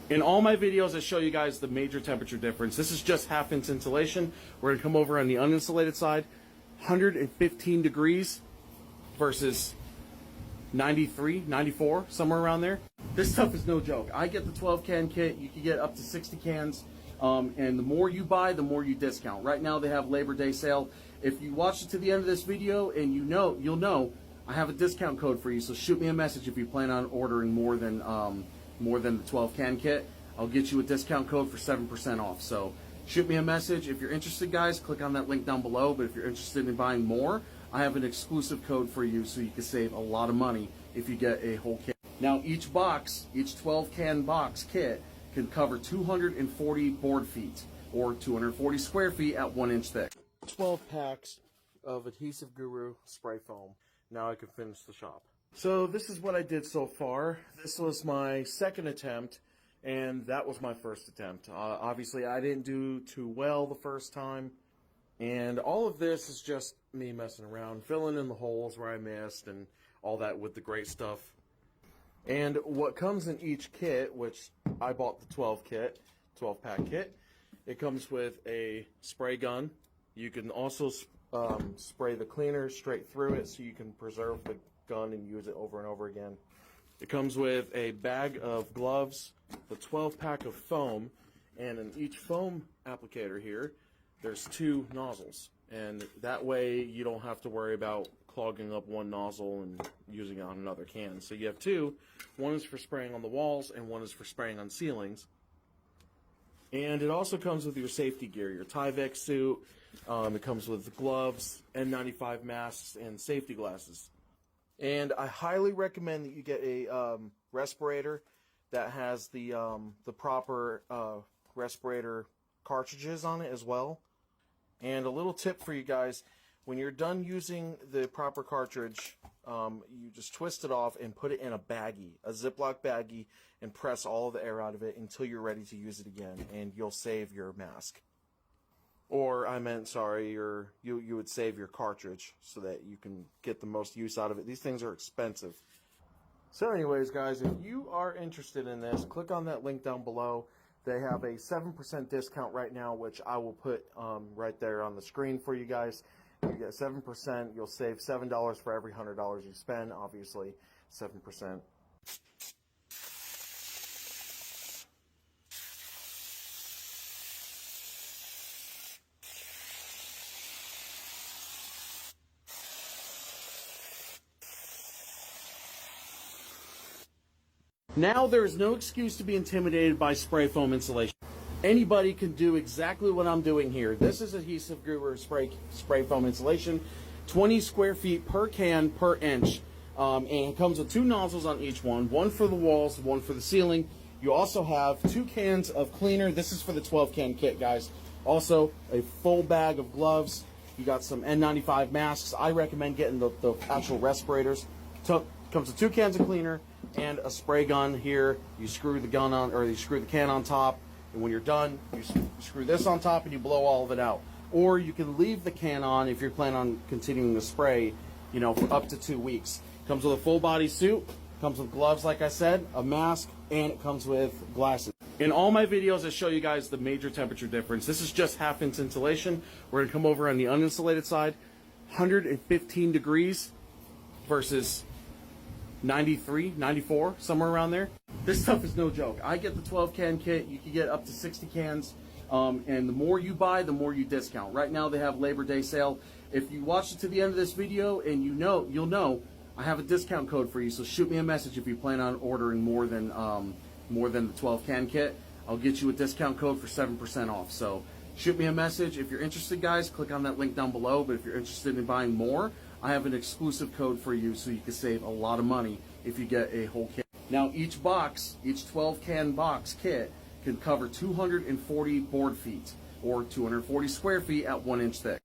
In all my videos, I show you guys the major temperature difference. This is just half-inch insulation. We're gonna come over on the uninsulated side, 115 degrees versus 93, 94, somewhere around there. This stuff is no joke. I get the 12 can kit. You can get up to 60 cans. And the more you buy, the more you discount. Right now they have Labor Day sale. If you watch it to the end of this video and you'll know I have a discount code for you. So shoot me a message if you plan on ordering more than the 12 can kit. I'll get you a discount code for 7% off. So shoot me a message. If you're interested, guys, click on that link down below. But if you're interested in buying more, I have an exclusive code for you so you can save a lot of money if you get a whole kit. Now each box, each 12 can box kit can cover 240 board feet or 240 square feet at 1 inch thick. 12 packs of Adhesive Guru spray foam. Now I can finish the shop. So this is what I did so far. This was my second attempt, and that was my first attempt. Obviously I didn't do too well the first time, and all of this is just me messing around, filling in the holes where I missed and all that with the great stuff. And what comes in each kit, which I bought the 12 pack kit, it comes with a spray gun. You can also spray the cleaner straight through it so you can preserve the gun and use it over and over again. It comes with a bag of gloves, the 12 pack of foam, and in each foam applicator here, there's 2 nozzles. And that way you don't have to worry about clogging up one nozzle and using it on another can. So you have 2. One is for spraying on the walls and one is for spraying on ceilings. And it also comes with your safety gear, your Tyvek suit. It comes with gloves, N95 masks, and safety glasses. And I highly recommend that you get a respirator that has the proper respirator cartridges on it as well. And a little tip for you guys: when you're done using the proper cartridge, you just twist it off and put it in a baggie, a Ziploc baggie, and press all the air out of it until you're ready to use it again, and you'll save your mask. Or, I meant, sorry, you would save your cartridge so that you can get the most use out of it. These things are expensive. So anyways, guys, if you are interested in this, click on that link down below. They have a 7% discount right now, which I will put right there on the screen for you guys. You get 7%. You'll save $7 for every $100 you spend. Obviously, 7%. Now there is no excuse to be intimidated by spray foam insulation. Anybody can do exactly what I'm doing here. This is Adhesive Guru spray foam insulation, 20 square feet per can per inch. And it comes with 2 nozzles on each one for the walls, one for the ceiling. You also have 2 cans of cleaner. This is for the 12 can kit, guys. Also a full bag of gloves. You got some N95 masks. I recommend getting the actual respirators. Comes with 2 cans of cleaner and a spray gun here. You screw the gun on, or you screw the can on top, and when you're done, you screw this on top and you blow all of it out. Or you can leave the can on if you're planning on continuing the spray, you know, for up to 2 weeks. Comes with a full body suit, comes with gloves, like I said, a mask, and it comes with glasses. In all my videos, I show you guys the major temperature difference. This is just half-inch insulation. We're gonna come over on the uninsulated side, 115 degrees versus 93, 94, somewhere around there. This stuff is no joke. I get the 12 can kit. You can get up to 60 cans. And the more you buy, the more you discount. Right now they have Labor Day sale. If you watch it to the end of this video and you'll know I have a discount code for you. So shoot me a message if you plan on ordering more than the 12 can kit. I'll get you a discount code for 7% off. So shoot me a message. If you're interested, guys, click on that link down below. But if you're interested in buying more, I have an exclusive code for you so you can save a lot of money if you get a whole kit. Now each box, each 12 can box kit can cover 240 board feet or 240 square feet at 1 inch thick.